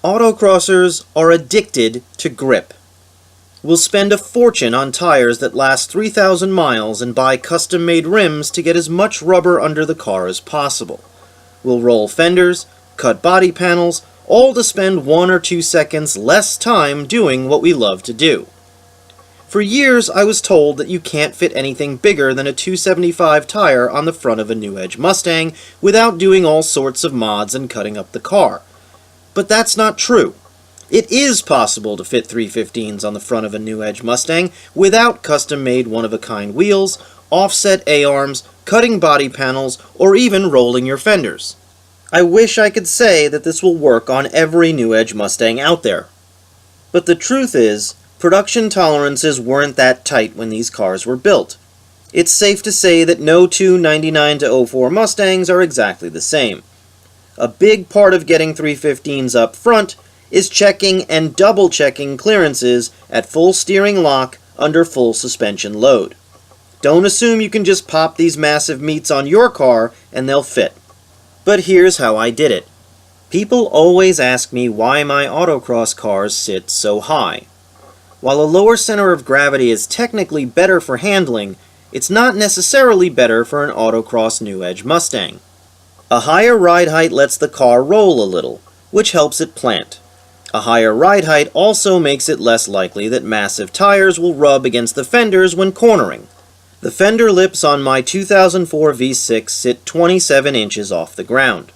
Autocrossers are addicted to grip. We'll spend a fortune on tires that last 3,000 miles and buy custom-made rims to get as much rubber under the car as possible. We'll roll fenders, cut body panels, all to spend 1 or 2 seconds less time doing what we love to do. For years, I was told that you can't fit anything bigger than a 275 tire on the front of a New Edge Mustang without doing all sorts of mods and cutting up the car. But that's not true. It is possible to fit 315s on the front of a New Edge Mustang without custom-made one-of-a-kind wheels, offset A-arms, cutting body panels, or even rolling your fenders. I wish I could say that this will work on every New Edge Mustang out there. But the truth is, production tolerances weren't that tight when these cars were built. It's safe to say that no two 99 to 04 Mustangs are exactly the same. A big part of getting 315s up front is checking and double-checking clearances at full steering lock under full suspension load. Don't assume you can just pop these massive meats on your car and they'll fit. But here's how I did it. People always ask me why my autocross cars sit so high. While a lower center of gravity is technically better for handling, it's not necessarily better for an autocross New Edge Mustang. A higher ride height lets the car roll a little, which helps it plant. A higher ride height also makes it less likely that massive tires will rub against the fenders when cornering. The fender lips on my 2004 V6 sit 27 inches off the ground.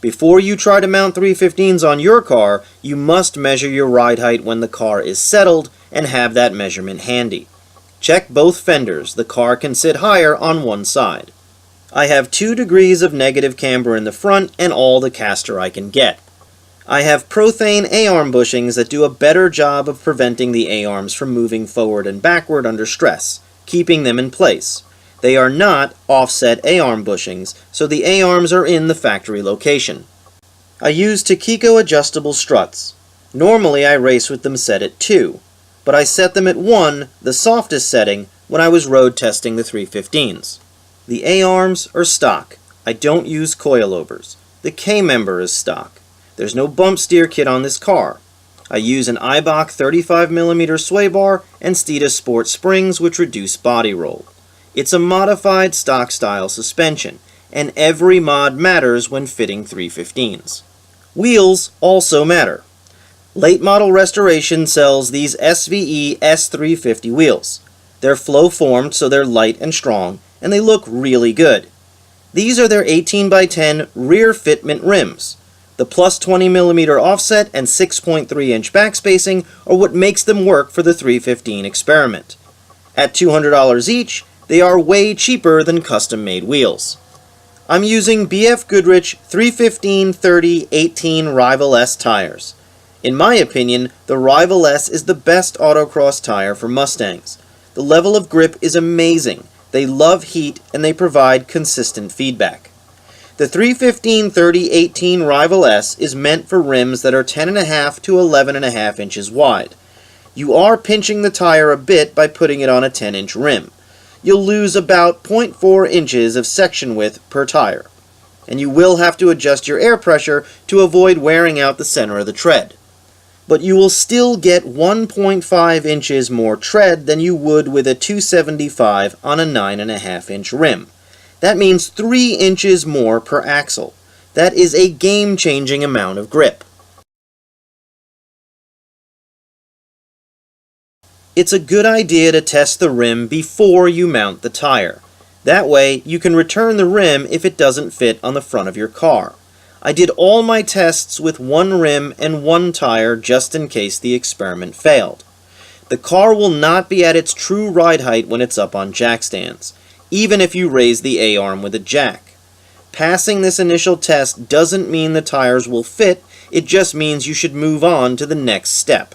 Before you try to mount 315s on your car, you must measure your ride height when the car is settled and have that measurement handy. Check both fenders. The car can sit higher on one side. I have 2 degrees of negative camber in the front and all the caster I can get. I have Prothane A-arm bushings that do a better job of preventing the A-arms from moving forward and backward under stress, keeping them in place. They are not offset A-arm bushings, so the A-arms are in the factory location. I use Takiko adjustable struts. Normally I race with them set at 2, but I set them at 1, the softest setting, when I was road testing the 315s. The A-arms are stock. I don't use coilovers. The K-member is stock. There's no bump steer kit on this car. I use an Eibach 35mm sway bar and Steeda Sport springs which reduce body roll. It's a modified stock style suspension, and every mod matters when fitting 315s. Wheels also matter. Late Model Restoration sells these SVE S350 wheels. They're flow formed so they're light and strong, and they look really good. These are their 18x10 rear fitment rims. The plus 20mm offset and 6.3-inch backspacing are what makes them work for the 315 experiment. At $200 each, they are way cheaper than custom-made wheels. I'm using BF Goodrich 315/30/18 Rival S tires. In my opinion, the Rival S is the best autocross tire for Mustangs. The level of grip is amazing. They love heat and they provide consistent feedback. The 315/30/18 Rival S is meant for rims that are 10.5 to 11.5 inches wide. You are pinching the tire a bit by putting it on a 10-inch rim. You'll lose about 0.4 inches of section width per tire, and you will have to adjust your air pressure to avoid wearing out the center of the tread. But you will still get 1.5 inches more tread than you would with a 275 on a 9.5-inch rim. That means 3 inches more per axle. That is a game-changing amount of grip. It's a good idea to test the rim before you mount the tire. That way, you can return the rim if it doesn't fit on the front of your car. I did all my tests with 1 rim and 1 tire just in case the experiment failed. The car will not be at its true ride height when it's up on jackstands, even if you raise the A-arm with a jack. Passing this initial test doesn't mean the tires will fit, it just means you should move on to the next step.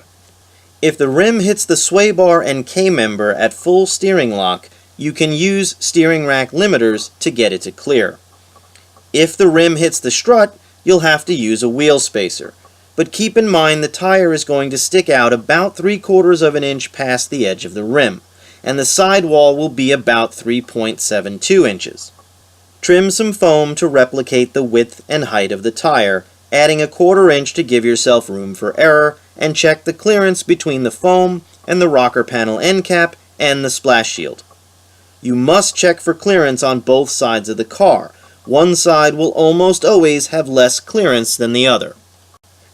If the rim hits the sway bar and K-member at full steering lock, you can use steering rack limiters to get it to clear. If the rim hits the strut, you'll have to use a wheel spacer. But keep in mind the tire is going to stick out about 3/4 of an inch past the edge of the rim, and the sidewall will be about 3.72 inches. Trim some foam to replicate the width and height of the tire, adding a 1/4 inch to give yourself room for error, and check the clearance between the foam and the rocker panel end cap and the splash shield. You must check for clearance on both sides of the car. One side will almost always have less clearance than the other.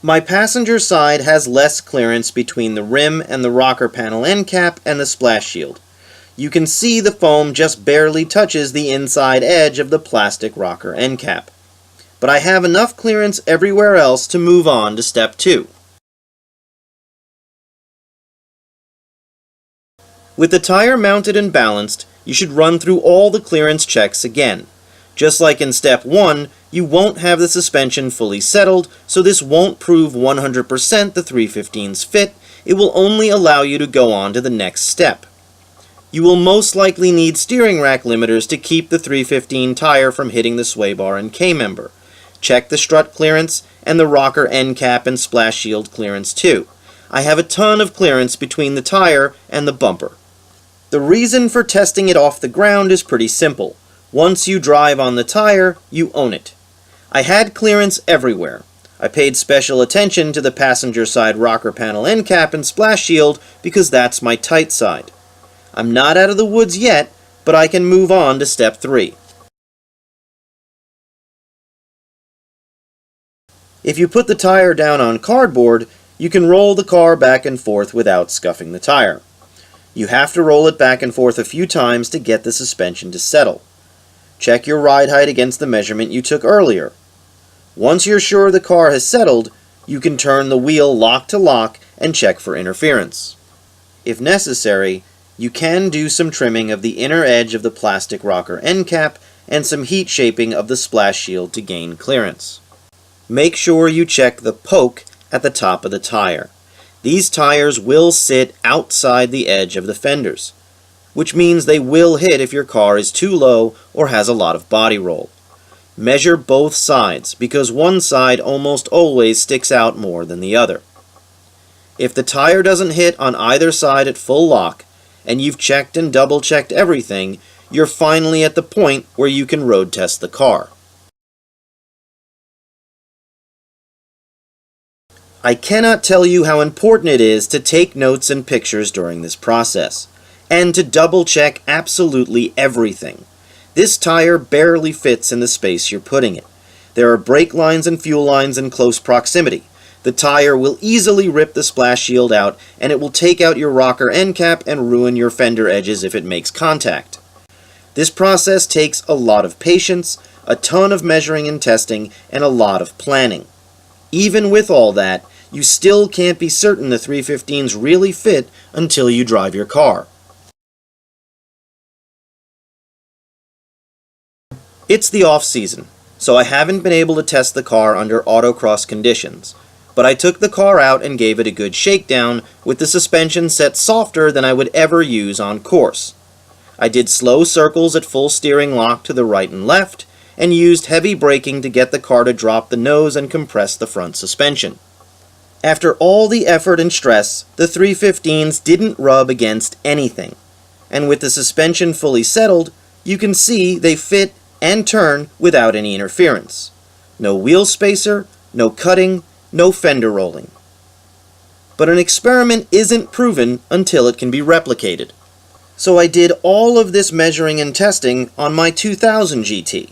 My passenger side has less clearance between the rim and the rocker panel end cap and the splash shield. You can see the foam just barely touches the inside edge of the plastic rocker end cap. But I have enough clearance everywhere else to move on to step 2. With the tire mounted and balanced, you should run through all the clearance checks again. Just like in step 1, you won't have the suspension fully settled, so this won't prove 100% the 315's fit. It will only allow you to go on to the next step. You will most likely need steering rack limiters to keep the 315 tire from hitting the sway bar and K-member. Check the strut clearance and the rocker end cap and splash shield clearance too. I have a ton of clearance between the tire and the bumper. The reason for testing it off the ground is pretty simple. Once you drive on the tire, you own it. I had clearance everywhere. I paid special attention to the passenger side rocker panel end cap and splash shield because that's my tight side. I'm not out of the woods yet, but I can move on to step 3. If you put the tire down on cardboard, you can roll the car back and forth without scuffing the tire. You have to roll it back and forth a few times to get the suspension to settle. Check your ride height against the measurement you took earlier. Once you're sure the car has settled, you can turn the wheel lock to lock and check for interference. If necessary, you can do some trimming of the inner edge of the plastic rocker end cap and some heat shaping of the splash shield to gain clearance. Make sure you check the poke at the top of the tire. These tires will sit outside the edge of the fenders, which means they will hit if your car is too low or has a lot of body roll. Measure both sides because one side almost always sticks out more than the other. If the tire doesn't hit on either side at full lock, and you've checked and double-checked everything, you're finally at the point where you can road test the car. I cannot tell you how important it is to take notes and pictures during this process, and to double-check absolutely everything. This tire barely fits in the space you're putting it. There are brake lines and fuel lines in close proximity. The tire will easily rip the splash shield out, and it will take out your rocker end cap and ruin your fender edges if it makes contact. This process takes a lot of patience, a ton of measuring and testing, and a lot of planning. Even with all that, you still can't be certain the 315s really fit until you drive your car. It's the off-season, so I haven't been able to test the car under autocross conditions, but I took the car out and gave it a good shakedown with the suspension set softer than I would ever use on course. I did slow circles at full steering lock to the right and left, and used heavy braking to get the car to drop the nose and compress the front suspension. After all the effort and stress, the 315s didn't rub against anything, and with the suspension fully settled, you can see they fit and turn without any interference. No wheel spacer, no cutting, no fender rolling. But an experiment isn't proven until it can be replicated. So I did all of this measuring and testing on my 2000 GT.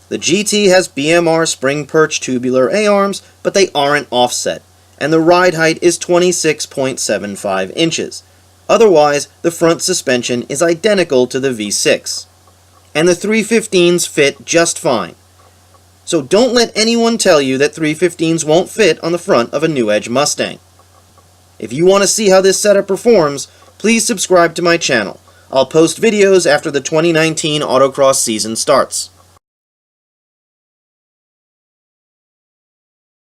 The GT has BMR spring perch tubular A-arms, but they aren't offset, and the ride height is 26.75 inches. Otherwise, the front suspension is identical to the V6. And the 315s fit just fine. So don't let anyone tell you that 315s won't fit on the front of a New Edge Mustang. If you want to see how this setup performs, please subscribe to my channel. I'll post videos after the 2019 Autocross season starts.